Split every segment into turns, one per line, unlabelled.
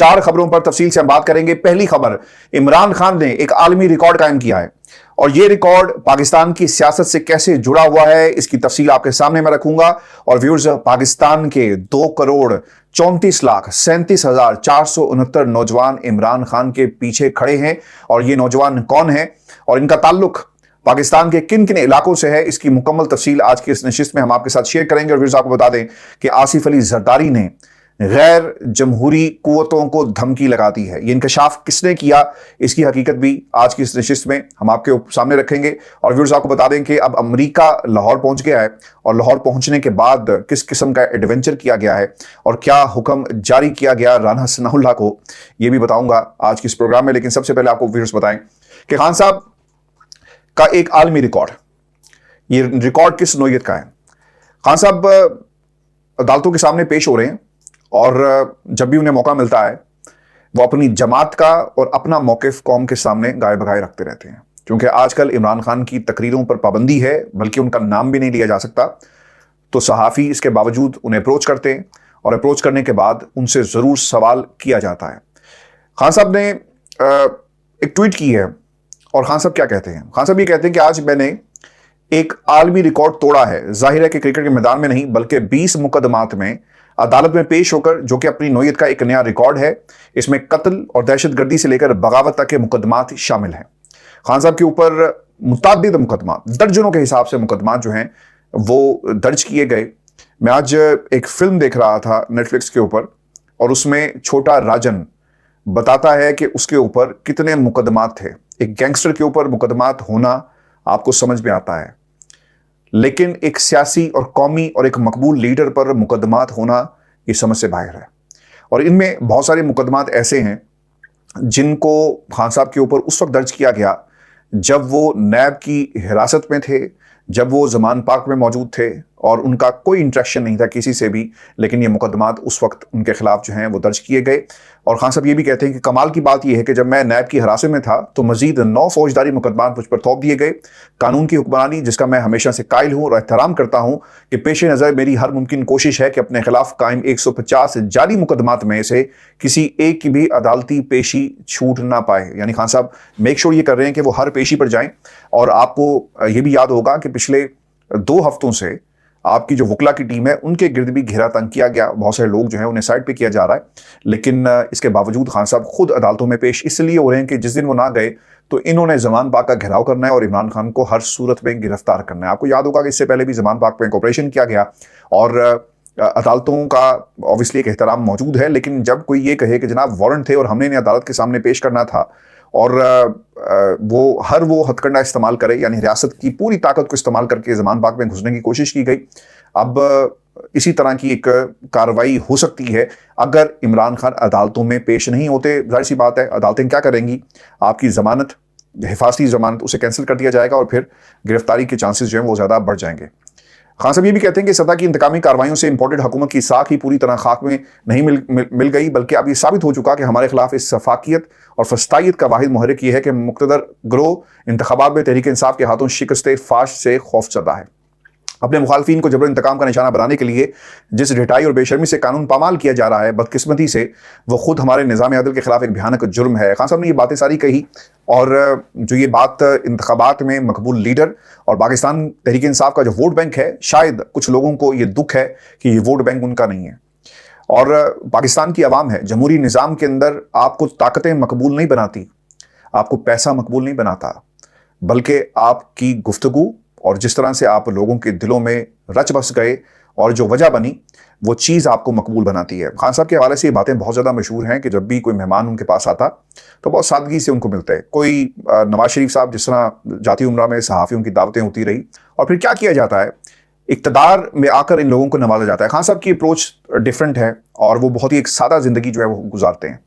चार खबरों पर तफसील से हम बात करेंगे। पहली खबर, इमरान खान ने एक आलमी रिकॉर्ड कायम किया है और यह रिकॉर्ड पाकिस्तान की सियासत से कैसे जुड़ा हुआ है, इसकी तफसील आपके सामने मैं रखूंगा। और व्यूअर्स, पाकिस्तान के 2,34,37,469 नौजवान इमरान खान के पीछे खड़े हैं और ये नौजवान कौन हैं और इनका ताल्लुक पाकिस्तान के किन किन इलाकों से है, इसकी मुकम्मल तफसील आज की इस नशिस्त में हम आपके साथ शेयर करेंगे। और व्यूअर्स, आपको बता दें कि आसिफ अली जरदारी ने गैर जमहूरी कुव्वतों को धमकी लगा दी है। ये इंकशाफ किसने किया, इसकी हकीकत भी आज की इस नशिस्त में हम आपके सामने रखेंगे। और व्यूअर्स, आपको बता दें कि अब अमेरिका लाहौर पहुंच गया है और लाहौर पहुंचने के बाद किस किस्म का एडवेंचर किया गया है और क्या हुक्म जारी किया गया राना सनाउल्लाह को, ये भी बताऊंगा आज की इस प्रोग्राम में। लेकिन सबसे पहले आपको व्यूअर्स बताएं कि खान साहब का एक आलमी रिकॉर्ड, ये रिकॉर्ड किस नौयत का है। खान साहब अदालतों के सामने पेश हो रहे हैं और जब भी उन्हें मौका मिलता है वो अपनी जमात का और अपना मौक़िफ़ कौम के सामने गाए बगाए रखते रहते हैं। क्योंकि आजकल इमरान खान की तकरीरों पर पाबंदी है, बल्कि उनका नाम भी नहीं लिया जा सकता, तो सहाफ़ी इसके बावजूद उन्हें अप्रोच करते हैं और अप्रोच करने के बाद उनसे ज़रूर सवाल किया जाता है। खान साहब ने एक ट्वीट की है और खान साहब क्या कहते हैं। खान साहब ये कहते हैं कि आज मैंने एक आलमी रिकॉर्ड तोड़ा है। जाहिर है कि क्रिकेट के मैदान में नहीं बल्कि 20 मुकदमात में अदालत में पेश होकर, जो कि अपनी नौयत का एक नया रिकॉर्ड है। इसमें कत्ल और दहशतगर्दी से लेकर बगावत तक के मुकदमात शामिल हैं। खान साहब के ऊपर मुतअद्दिद मुकदमात, दर्जनों के हिसाब से मुकदमात जो हैं वो दर्ज किए गए। मैं आज एक फिल्म देख रहा था नेटफ्लिक्स के ऊपर और उसमें छोटा राजन बताता है कि उसके ऊपर कितने मुकदमात थे। एक गैंगस्टर के ऊपर मुकदमात होना आपको समझ में आता है, लेकिन एक सियासी और कौमी और एक मकबूल लीडर पर मुकदमात होना ये समझ से बाहर है। और इनमें बहुत सारे मुकदमात ऐसे हैं जिनको खान साहब के ऊपर उस वक्त दर्ज किया गया जब वो नैब की हिरासत में थे, जब वो ज़मान पाक में मौजूद थे और उनका कोई इंटरेक्शन नहीं था किसी से भी, लेकिन ये मुकदमात उस वक्त उनके खिलाफ जो हैं वो दर्ज किए गए। और खान साहब ये भी कहते हैं कि कमाल की बात यह है कि जब मैं नैब की हिरासत में था तो मजीद 9 फौजदारी मुकदमात मुझ पर थोप दिए गए। कानून की हुक्मरानी, जिसका मैं हमेशा से कायल हूँ और एहतराम करता हूँ, कि पेश नज़र मेरी हर मुमकिन कोशिश है कि अपने खिलाफ कायम 150 जाली मुकदमात में से किसी एक की भी अदालती पेशी छूट ना पाए। यानी खान साहब मेक श्योर ये कर रहे हैं कि वो हर पेशी पर जाएं। और आपको ये भी याद होगा कि पिछले 2 हफ्तों से आपकी जो वकला की टीम है उनके गिर्द भी घेरा तंग किया गया। बहुत सारे लोग जो हैं उन्हें साइड पे किया जा रहा है, लेकिन इसके बावजूद खान साहब खुद अदालतों में पेश इसलिए हो रहे हैं कि जिस दिन वो ना गए तो इन्होंने ज़मान पाक का घेराव करना है और इमरान खान को हर सूरत में गिरफ्तार करना है। आपको याद होगा कि इससे पहले भी ज़मान पाक पर एक ऑपरेशन किया गया और अदालतों का ऑब्वियसली एक एहतराम मौजूद है, लेकिन जब कोई ये कहे कि जनाब वारंट थे और हमने इन्हें अदालत के सामने पेश करना था और वो हथकंडा इस्तेमाल करे, यानी रियासत की पूरी ताकत को इस्तेमाल करके ज़मान पाक में घुसने की कोशिश की गई। अब इसी तरह की एक कार्रवाई हो सकती है अगर इमरान खान अदालतों में पेश नहीं होते। जाहिर सी बात है अदालतें क्या करेंगी, आपकी ज़मानत, हिफाजती ज़मानत, उसे कैंसिल कर दिया जाएगा और फिर गिरफ्तारी के चांसेस जो हैं वो ज़्यादा बढ़ जाएंगे। खान साहब ये भी कहते हैं कि सतह की इंतकामी कार्रवाइयों से इंपोर्टेड हुकूमत की साख ही पूरी तरह खाक में नहीं मिल गई, बल्कि अब ये साबित हो चुका कि हमारे खिलाफ इस सफाकियत और फस्तायत का वाहिद मुहर्रिक ये है कि मुक़्तदर गिरोह इंतखाबात में तहरीक इंसाफ के हाथों शिकस्त फाश से खौफजदा है। अपने मुखालफिन को जबर इंतकाम का निशाना बनाने के लिए जिस ढिठाई और बेशर्मी से कानून पामाल किया जा रहा है, बदकिस्मती से वो खुद हमारे निज़ाम अदल के खिलाफ एक भयानक जुर्म है। खान साहब ने ये बातें सारी कही और जो ये बात इंतखाबात में मकबूल लीडर और पाकिस्तान तहरीक इंसाफ का जो वोट बैंक है, शायद कुछ लोगों को ये दुख है कि ये वोट बैंक उनका नहीं है और पाकिस्तान की आवाम है। जमहूरी निज़ाम के अंदर आपको ताकतें मकबूल नहीं बनाती, आपको पैसा मकबूल नहीं बनाता, बल्कि आपकी गुफ्तगू और जिस तरह से आप लोगों के दिलों में रच बस गए और जो वजह बनी वो चीज़ आपको मकबूल बनाती है। खान साहब के हवाले से ये बातें बहुत ज़्यादा मशहूर हैं कि जब भी कोई मेहमान उनके पास आता तो बहुत सादगी से उनको मिलते हैं। कोई नवाज शरीफ साहब जिस तरह जाती उम्रा में सहाफ़ियों की दावतें होती रही और फिर क्या किया जाता है, इक़्तिदार में आकर इन लोगों को नवाजा जाता है। खान साहब की अप्रोच डिफरेंट है और वो बहुत ही एक सादा ज़िंदगी जो है वो गुजारते हैं।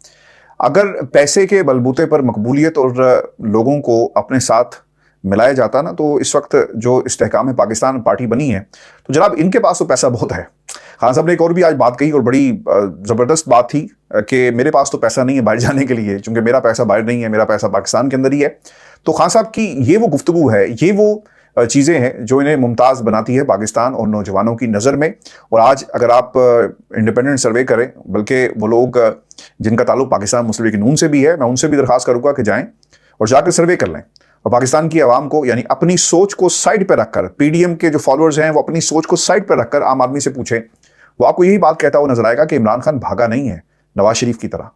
अगर पैसे के बलबूते पर मकबूलियत और लोगों को अपने साथ मिलाया जाता ना, तो इस वक्त जो इस्तेहकाम में पाकिस्तान पार्टी बनी है तो जनाब इनके पास तो पैसा बहुत है। खान साहब ने एक और भी आज बात कही और बड़ी ज़बरदस्त बात थी कि मेरे पास तो पैसा नहीं है बाहर जाने के लिए, क्योंकि मेरा पैसा बाहर नहीं है, मेरा पैसा पाकिस्तान के अंदर ही है। तो खान साहब की ये वो गुफ्तगू है, ये वो चीज़ें हैं जो इन्हें मुमताज़ बनाती है पाकिस्तान और नौजवानों की नज़र में। और आज अगर आप इंडिपेंडेंट सर्वे करें, बल्कि वो लोग जिनका ताल्लुक पाकिस्तान मुस्लिम लीग नून से भी है, मैं उनसे भी दरख्वास्त करूँगा कि जाएँ और जाकर सर्वे कर लें और पाकिस्तान की आवाम को, यानी अपनी सोच को साइड पर रखकर, पीडीएम के जो फॉलोअर्स हैं वो अपनी सोच को साइड पर रखकर आम आदमी से पूछें, वो आपको यही बात कहता हुआ नजर आएगा कि इमरान खान भागा नहीं है नवाज शरीफ की तरह,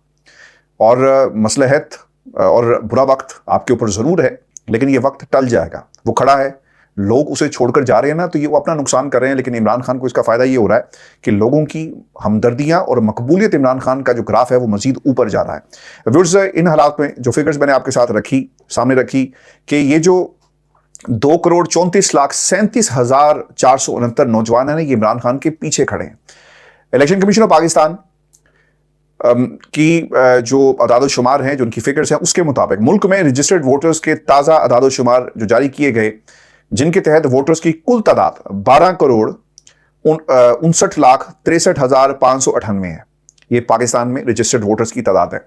और मसलहत और बुरा वक्त आपके ऊपर ज़रूर है, लेकिन ये वक्त टल जाएगा। वो खड़ा है, लोग उसे छोड़कर जा रहे हैं ना, तो ये वो अपना नुकसान कर रहे हैं, लेकिन इमरान खान को इसका फ़ायदा ये हो रहा है कि लोगों की हमदर्दियां और मकबूलियत इमरान खान का जो ग्राफ है वो मजीद ऊपर जा रहा है। व्यूअर्स, इन हालात में जो फिगर्स मैंने आपके साथ सामने रखी कि ये जो 2,34,37,469 नौजवान हैं, ये इमरान खान के पीछे खड़े हैं। इलेक्शन कमीशन ऑफ पाकिस्तान की जो अदाद-ओ-शुमार हैं, जो उनकी फिगर्स हैं, उसके मुताबिक मुल्क में रजिस्टर्ड वोटर्स के ताज़ा अदाद-ओ-शुमार जो जारी किए गए, जिनके तहत वोटर्स की कुल तादाद 12,59,63,598 है। ये पाकिस्तान में रजिस्टर्ड वोटर्स की तादाद है।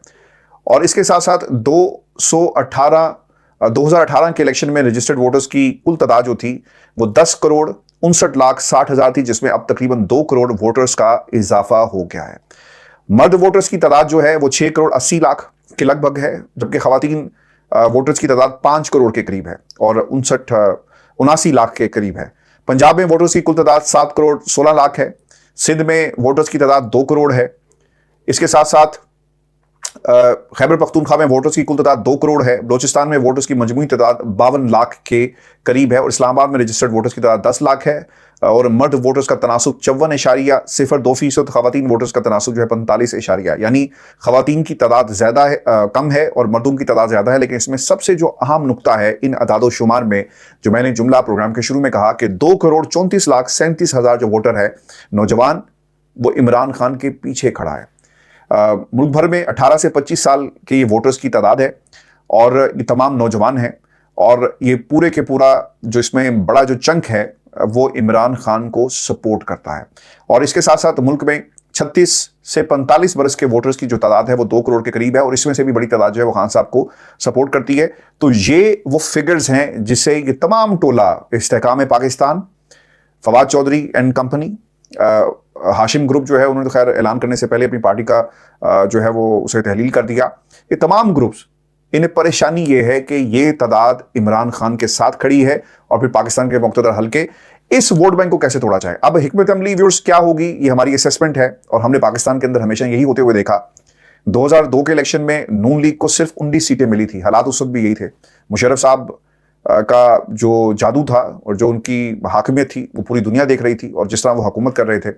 और इसके साथ साथ 2018 के इलेक्शन में रजिस्टर्ड वोटर्स की कुल तादाद जो थी वो 10,59,60,000 थी, जिसमें अब तकरीबन 2 करोड़ वोटर्स का इजाफा हो गया है। मर्द वोटर्स की तादाद जो है वो 6,80,00,000 के लगभग है, जबकि खवातीन वोटर्स की तादाद 5 करोड़ के करीब है और 79 लाख के करीब है। पंजाब में वोटर्स की कुल तादाद 7 करोड़ 16 लाख है। सिंध में वोटर्स की तादाद 2 करोड़ है। इसके साथ साथ खैबर पख्तूनख्वा में वोटर्स की कुल तादाद 2 करोड़ है। बलोचिस्तान में वोटर्स की मजमूई तादाद 52 लाख के करीब है और इस्लामाबाद में रजिस्टर्ड वोटर्स की तादाद 10 लाख है। और मर्द वोटर्स का तनासुब 54.02%, खवातीन वोटर्स का तनासुब जो है 45, यानी खवातीन की तादाद ज़्यादा है, कम है, और मर्दों की तादाद ज़्यादा है। लेकिन इसमें सबसे जो अहम नुकता है इन अदाद-ओ-शुमार में, जो मैंने जुमला प्रोग्राम के शुरू में कहा कि 2,34,37,000 जो वोटर है नौजवान, वो इमरान खान के पीछे खड़ा है। मुल्क भर में 18 से 25 साल के ये वोटर्स की तादाद है और ये तमाम नौजवान हैं, और ये पूरे के पूरा जो इसमें बड़ा जो चंक है वो इमरान खान को सपोर्ट करता है। और इसके साथ साथ मुल्क में 36 से 45 बरस के वोटर्स की जो तादाद है वो 2 करोड़ के करीब है, और इसमें से भी बड़ी तादाद जो है वो खान साहब को सपोर्ट करती है। तो ये वो फिगर्स हैं जिससे ये तमाम टोला Istehkam Pakistan, Fawad Chaudhry and company, Hashim group जो है उन्होंने तो खैर ऐलान करने से पहले अपनी पार्टी का जो है वो उसे तहलील कर दिया। ये तमाम ग्रुप्स, इन्हें परेशानी ये है कि ये तादाद इमरान खान के साथ खड़ी है, और फिर पाकिस्तान के मुक़्तदर हल्के इस वोट बैंक को कैसे तोड़ा जाए। अब हिकमत अमली व्यूअर्स क्या होगी, ये हमारी असेसमेंट है, और हमने पाकिस्तान के अंदर हमेशा यही होते हुए देखा। 2002 के इलेक्शन में नून लीग को सिर्फ 19 सीटें मिली थी। हालात उस वक्त भी यही थे। मुशर्रफ साहब का जो जादू था और जो उनकी हाकिमियत थी वो पूरी दुनिया देख रही थी, और जिस तरह वो हुकूमत कर रहे थे,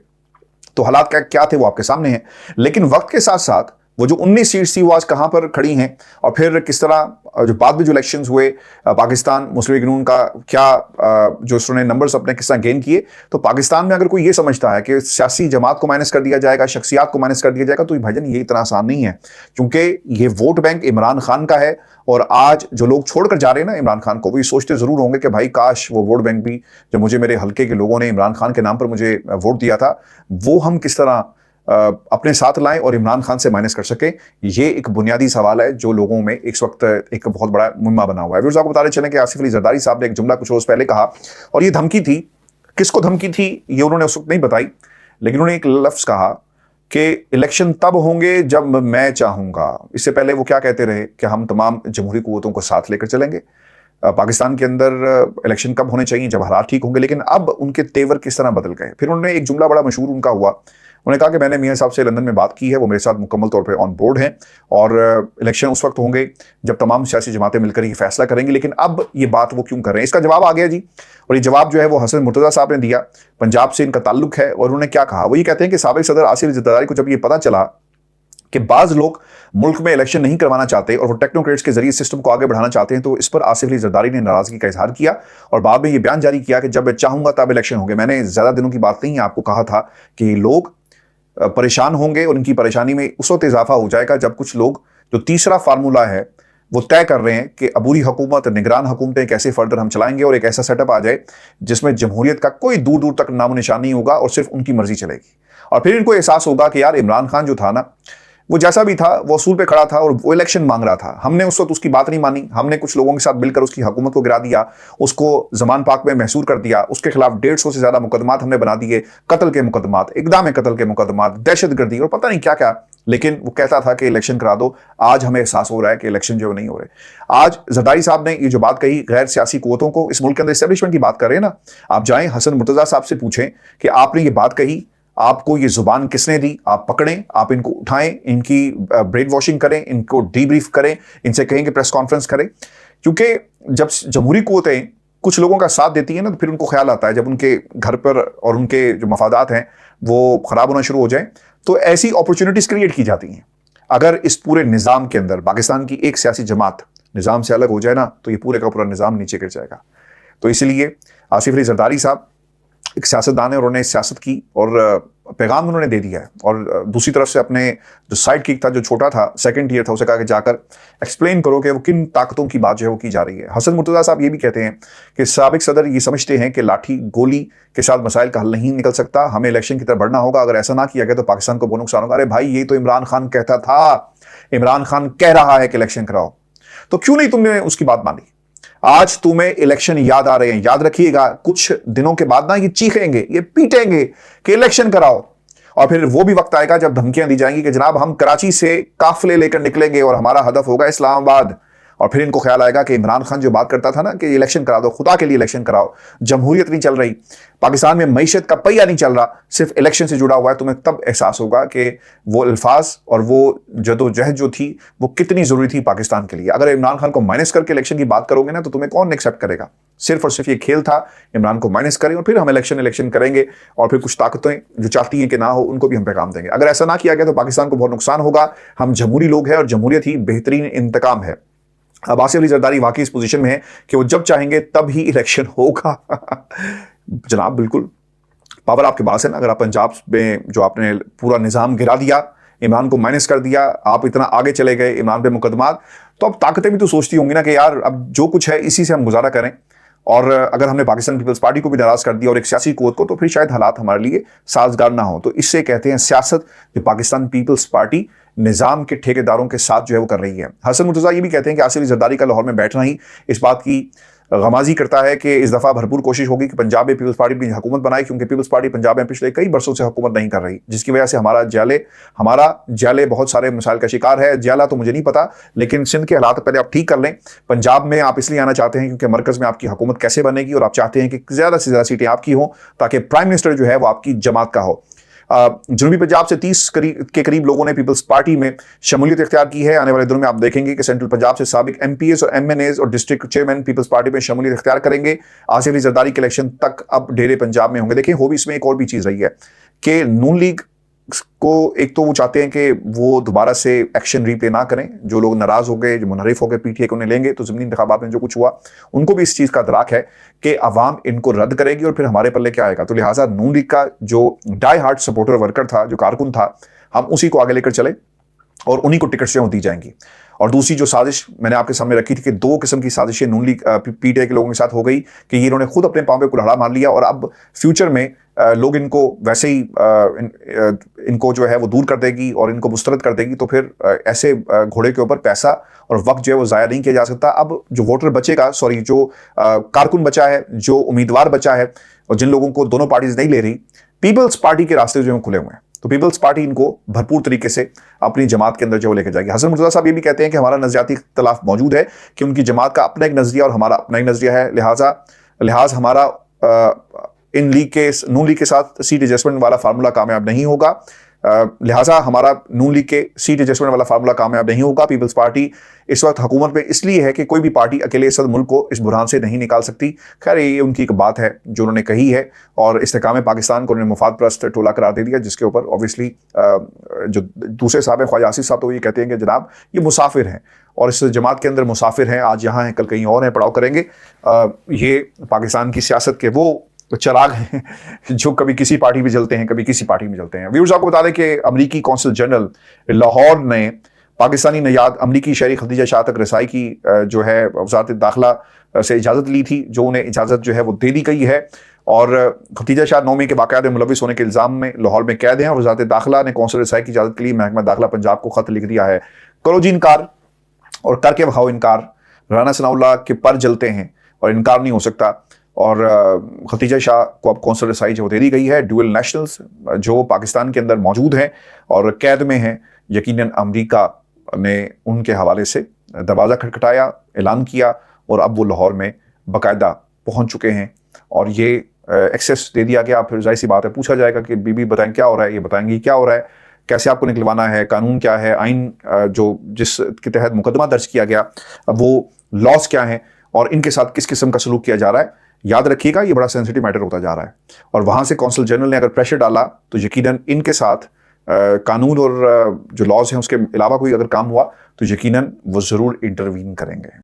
तो हालात क्या थे वो आपके सामने हैं। लेकिन वक्त के साथ साथ वो जो 19 सीट्स थी वो आज कहां पर खड़ी हैं, और फिर किस तरह जो बाद में जो इलेक्शंस हुए पाकिस्तान मुस्लिम लीग नून का क्या जो उसने नंबर्स अपने किस तरह गेन किए। तो पाकिस्तान में अगर कोई ये समझता है कि सियासी जमात को माइनस कर दिया जाएगा, शख्सियात को माइनस कर दिया जाएगा, तो भाईजान ये इतना आसान नहीं है, क्योंकि ये वोट बैंक इमरान खान का है। और आज जो लोग छोड़कर जा रहे हैं ना इमरान खान को, वो ये सोचते जरूर होंगे कि भाई काश वो वोट बैंक भी, जब मुझे मेरे हल्के के लोगों ने इमरान खान के नाम पर मुझे वोट दिया था, वो हम किस तरह अपने साथ लाएं और इमरान खान से माइनस कर सके। ये एक बुनियादी सवाल है जो लोगों में इस वक्त एक बहुत बड़ा मुहिम्मा बना हुआ है। व्यूअर्स, आपको बताते चलें कि आसिफ अली जरदारी साहब ने एक जुमला कुछ रोज पहले कहा, और ये धमकी थी। किसको धमकी थी ये उन्होंने उस वक्त नहीं बताई, लेकिन उन्होंने एक लफ्ज कहा कि इलेक्शन तब होंगे जब मैं चाहूंगा। इससे पहले वो क्या कहते रहे कि हम तमाम जमहूरी कुव्वतों को साथ लेकर चलेंगे। पाकिस्तान के अंदर इलेक्शन कब होने चाहिए, जब हालात ठीक होंगे। लेकिन अब उनके तेवर किस तरह बदल गए। फिर उन्होंने एक जुमला बड़ा मशहूर उनका हुआ, उन्होंने कहा कि मैंने मियां साहब से लंदन में बात की है, वो मेरे साथ मुकम्मल तौर पे ऑन बोर्ड हैं, और इलेक्शन उस वक्त होंगे जब तमाम सियासी जमातें मिलकर ये फैसला करेंगी। लेकिन अब ये बात वो क्यों कर रहे हैं, इसका जवाब आ गया जी। और ये जवाब जो है वो हसन मुर्तज़ा साहब ने दिया, पंजाब से इनका ताल्लुक है। और उन्होंने क्या कहा, वो ये कहते हैं कि साबिक सदर आसिफ अली जरदारी को जब ये पता चला कि बाज लोग मुल्क में इलेक्शन नहीं करवाना चाहते और वो टेक्नोक्रेट्स के जरिए सिस्टम को आगे बढ़ाना चाहते हैं, तो इस पर आसिफ अली जरदारी ने नाराजगी का इजहार किया और बाद में ये बयान जारी किया कि जब मैं चाहूंगा तब इलेक्शन होंगे। मैंने ज्यादा दिनों की बात नहीं है, आपको कहा था कि लोग परेशान होंगे और उनकी परेशानी में उस वक्त इजाफा हो जाएगा जब कुछ लोग जो तीसरा फार्मूला है वो तय कर रहे हैं कि अबूरी हुकूमत, निगरान हुकूमतें कैसे फर्दर हम चलाएंगे, और एक ऐसा सेटअप आ जाए जिसमें जमहूरियत का कोई दूर दूर तक नामो निशान नहीं होगा और सिर्फ उनकी मर्जी चलेगी। और फिर इनको एहसास होगा कि यार इमरान खान जो था ना, वो जैसा भी था वो असूल पे खड़ा था और वो इलेक्शन मांग रहा था। हमने उस वक्त उसकी बात नहीं मानी, हमने कुछ लोगों के साथ मिलकर उसकी हुकूमत को गिरा दिया, उसको जमान पाक में महसूर कर दिया, उसके खिलाफ 150 से ज्यादा मुकदमात हमने बना दिए, कत्ल के मुकदमात, इकदाम कत्ल के मुकदमात, दहशतगर्दी और पता नहीं क्या क्या। लेकिन वो कहता था कि इलेक्शन करा दो। आज हमें एहसास हो रहा है कि इलेक्शन जो नहीं हो रहे। आज जरदारी साहब ने ये जो बात कही गैर सियासी कुव्वतों को इस मुल्क के अंदर एस्टेब्लिशमेंट की बात कर रहे हैं ना, आप जाएं हसन मुर्तजा साहब से पूछें कि आपने ये बात कही, आपको ये जुबान किसने दी, आप पकड़ें, आप इनको उठाएं, इनकी ब्रेन वॉशिंग करें, इनको डीब्रीफ करें, इनसे कहें कि प्रेस कॉन्फ्रेंस करें। क्योंकि जब जमहूरी कुव्वतें कुछ लोगों का साथ देती है ना, तो फिर उनको ख्याल आता है जब उनके घर पर और उनके जो मफादात हैं वो खराब होना शुरू हो जाए, तो ऐसी अपॉर्चुनिटीज क्रिएट की जाती हैं। अगर इस पूरे निज़ाम के अंदर पाकिस्तान की एक सियासी जमात निज़ाम से अलग हो जाए ना, तो ये पूरे का पूरा निज़ाम नीचे गिर जाएगा। तो इसीलिए आसिफ अली जरदारी साहब एक सियासतदान है और उन्होंने सियासत की और पैगाम उन्होंने दे दिया है। और दूसरी तरफ से अपने जो साइड किक था, जो छोटा था, सेकंड ईयर था, उसे कहा कि जाकर एक्सप्लेन करो कि वो किन ताकतों की बात जो है वो की जा रही है। हसन मुर्तजा साहब ये भी कहते हैं कि साबिक सदर ये समझते हैं कि लाठी गोली के साथ मसाइल का हल नहीं निकल सकता, हमें इलेक्शन की तरफ बढ़ना होगा, अगर ऐसा ना किया गया तो पाकिस्तान को बहुत नुकसान होगा। अरे भाई, ये तो इमरान खान कहता था, इमरान खान कह रहा है कि इलेक्शन कराओ, तो क्यों नहीं तुमने उसकी बात मानी? आज तुम्हें इलेक्शन याद आ रहे हैं, याद रखिएगा कुछ दिनों के बाद ना ये चीखेंगे, ये पीटेंगे कि इलेक्शन कराओ। और फिर वो भी वक्त आएगा जब धमकियां दी जाएंगी कि जनाब हम कराची से काफिले लेकर निकलेंगे और हमारा हदफ होगा इस्लामाबाद। और फिर इनको ख्याल आएगा कि इमरान खान जो बात करता था ना कि इलेक्शन करा दो, खुदा के लिए इलेक्शन कराओ, जमहूरियत नहीं चल रही, पाकिस्तान में मईशत का पहिया नहीं चल रहा, सिर्फ इलेक्शन से जुड़ा हुआ है, तुम्हें तब एहसास होगा कि वो अल्फाज और वो जदोजहद जो थी वो कितनी जरूरी थी पाकिस्तान के लिए। अगर इमरान खान को माइनस करके इलेक्शन की बात करोगे ना, तो तुम्हें कौन एक्सेप्ट करेगा? सिर्फ और सिर्फ ये खेल था, इमरान को माइनस करें और फिर हम इलेक्शन करेंगे और फिर कुछ ताकतें जो चाहती हैं कि ना हो उनको भी हम पैगाम देंगे। अगर ऐसा ना किया गया तो पाकिस्तान को बहुत नुकसान होगा। हम जमहूरी लोग हैं और जमहूरियत ही बेहतरीन इंतकाम है। अब आसिफ अली जरदारी वाकई इस पोजीशन में है कि वो जब चाहेंगे तब ही इलेक्शन होगा। जनाब बिल्कुल पावर आपके पास है ना। अगर आप पंजाब में जो आपने पूरा निज़ाम गिरा दिया, इमरान को माइनस कर दिया, आप इतना आगे चले गए इमरान पे मुकदमात, तो अब ताकतें भी तो सोचती होंगी ना कि यार अब जो कुछ है इसी से हम गुजारा करें। और अगर हमने पाकिस्तान पीपल्स पार्टी को भी नाराज कर दिया और एक सियासी कुव्वत को, तो फिर शायद हालात हमारे लिए साजगार ना हो। तो इससे कहते हैं सियासत जो पाकिस्तान पीपल्स पार्टी निज़ाम के ठेकेदारों के साथ जो है वो कर रही है। हसन मुर्तजा ये भी कहते हैं कि आसिफ अली जरदारी का लाहौर में बैठना ही इस बात की गमाजी करता है कि इस दफ़ा भरपूर कोशिश होगी कि पंजाब में पीपल्स पार्टी अपनी हुकूमत बनाए, क्योंकि पीपल्स पार्टी पंजाब में पिछले कई बरसों से हुकूमत नहीं कर रही, जिसकी वजह से हमारा जाले बहुत सारे मसाइल का शिकार है। जाला तो मुझे नहीं पता, लेकिन सिंध के हालात पहले आप ठीक कर लें। पंजाब में आप इसलिए आना चाहते हैं क्योंकि मरकज़ में आपकी हुकूमत कैसे बनेगी और आप चाहते हैं कि ज़्यादा से ज़्यादा सीटें आपकी हों ताकि प्राइम मिनिस्टर जो है वो आपकी जमात का हो। जनूबी पंजाब से 30 के करीब लोगों ने पीपल्स पार्टी में शमूलियत इख्तियार की है। आने वाले दिनों में आप देखेंगे कि सेंट्रल पंजाब से साबिक MPs और MNAs और डिस्ट्रिक्ट चेयरमैन पीपल्स पार्टी में शमूलियत इख्तियार करेंगे। आसिफ अली जरदारी के इलेक्शन तक अब डेरे पंजाब में होंगे। देखिए, हो भी इसमें एक और भी चीज़ रही है कि नून लीग को एक तो वो चाहते हैं कि वो दोबारा से एक्शन रीप्ले ना करें। जो लोग नाराज हो गए, जो मुनहरिफ हो गए PTA को उन्हें लेंगे, तो ज़मीनी इंतखाबात में जो कुछ हुआ उनको भी इस चीज़ का अदराक है कि अवाम इनको रद्द करेगी और फिर हमारे पल्ले क्या आएगा। तो लिहाजा नून लीग का जो डाई हार्ट सपोर्टर वर्कर था, जो कारकुन था, हम उसी को आगे लेकर चले और उन्हीं को टिकट से दी जाएंगी। और दूसरी जो साजिश मैंने आपके सामने रखी थी कि दो किस्म की साजिशें नून लीग PTA के लोगों के साथ हो गई कि ये इन्होंने खुद अपने पांव पे कुल्हाड़ा मार लिया और अब फ्यूचर में लोग इनको वैसे ही इनको जो है वो दूर कर देगी और इनको मुस्तरद कर देगी। तो फिर ऐसे घोड़े के ऊपर पैसा और वक्त जो है वो ज़ाया नहीं किया जा सकता। अब जो वोटर बचेगा, सॉरी जो कारकुन बचा है, जो उम्मीदवार बचा है और जिन लोगों को दोनों पार्टीज नहीं ले रही, पीपल्स पार्टी के रास्ते जो है खुले हुए हैं। तो पीपल्स पार्टी इनको भरपूर तरीके से अपनी जमात के अंदर जो लेकर जाएगी। हसन मुर्तजा साहब ये भी कहते हैं कि हमारा नज़रियाती इख्तिलाफ मौजूद है कि उनकी जमात का अपना एक नज़रिया और हमारा अपना एक नज़रिया है। लिहाज हमारा नून लीग के साथ सीट एडजस्टमेंट वाला फार्मूला कामयाब नहीं होगा। लिहाजा हमारा नून लीग के सीट एडजस्टमेंट वाला फार्मूला कामयाब नहीं होगा। पीपल्स पार्टी इस वक्त हुकूमत में इसलिए है कि कोई भी पार्टी अकेले इस मुल्क को इस बुरहान से नहीं निकाल सकती। खैर, ये उनकी एक बात है जो उन्होंने कही है और इस्तेकाम पाकिस्तान को उन्होंने मुफाद परस्त टोला करार दे दिया, जिसके ऊपर ऑब्वियसली जो दूसरे साहब हैं ख्वाजा आसिफ साहब, तो ये कहते हैं कि जनाब ये मुसाफिर हैं और इस जमात के अंदर मुसाफिर हैं, आज यहाँ हैं कल कहीं और हैं, पड़ाव करेंगे। ये पाकिस्तान की सियासत के वो चराग हैं जो कभी किसी पार्टी में जलते हैं, कभी किसी पार्टी में जलते हैं। व्यूअर्स, आपको बता दें कि अमरीकी कौंसल जनरल लाहौर ने पाकिस्तानी नयाद अमरीकी शहरी खदीजा शाह तक रसाई की जो है वज़ारत दाखिला से इजाज़त ली थी, जो उन्हें इजाज़त जो है वो दे दी गई है। और खतीजा शाह 9 मई के वाक़यात में मुलविस होने के इल्ज़ाम में लाहौर में कैद हैं और वज़ारत दाखिला ने कौंसल रसाई की इजाज़त के लिए महकमा दाखिला पंजाब को खत लिख दिया है। करो जी इनकार और करके बखाओ इनकार। राना सनाउल्लाह के पर जलते हैं और इनकार नहीं हो सकता। और खतीजा शाह को अब कौंसल रसाई जो दे दी गई है। ड्यूअल नेशनल्स जो पाकिस्तान के अंदर मौजूद हैं और कैद में हैं, यकीनन अमरीका ने उनके हवाले से दरवाज़ा खटखटाया, ऐलान किया और अब वो लाहौर में बाकायदा पहुंच चुके हैं और ये एक्सेस दे दिया गया। फिर जाहिर सी बात है, पूछा जाएगा कि बीबी बताएं क्या हो रहा है, ये बताएंगी क्या हो रहा है, कैसे आपको निकलवाना है, कानून क्या है, आइन जो जिसके तहत मुकदमा दर्ज किया गया वो लॉस क्या हैं और इनके साथ किस किस्म का सलूक किया जा रहा है। याद रखिएगा, ये बड़ा सेंसिटिव मैटर होता जा रहा है और वहाँ से कौंसल जनरल ने अगर प्रेशर डाला तो यकीनन इनके साथ कानून और जो लॉज हैं उसके अलावा कोई अगर काम हुआ तो यकीनन वो ज़रूर इंटरवीन करेंगे।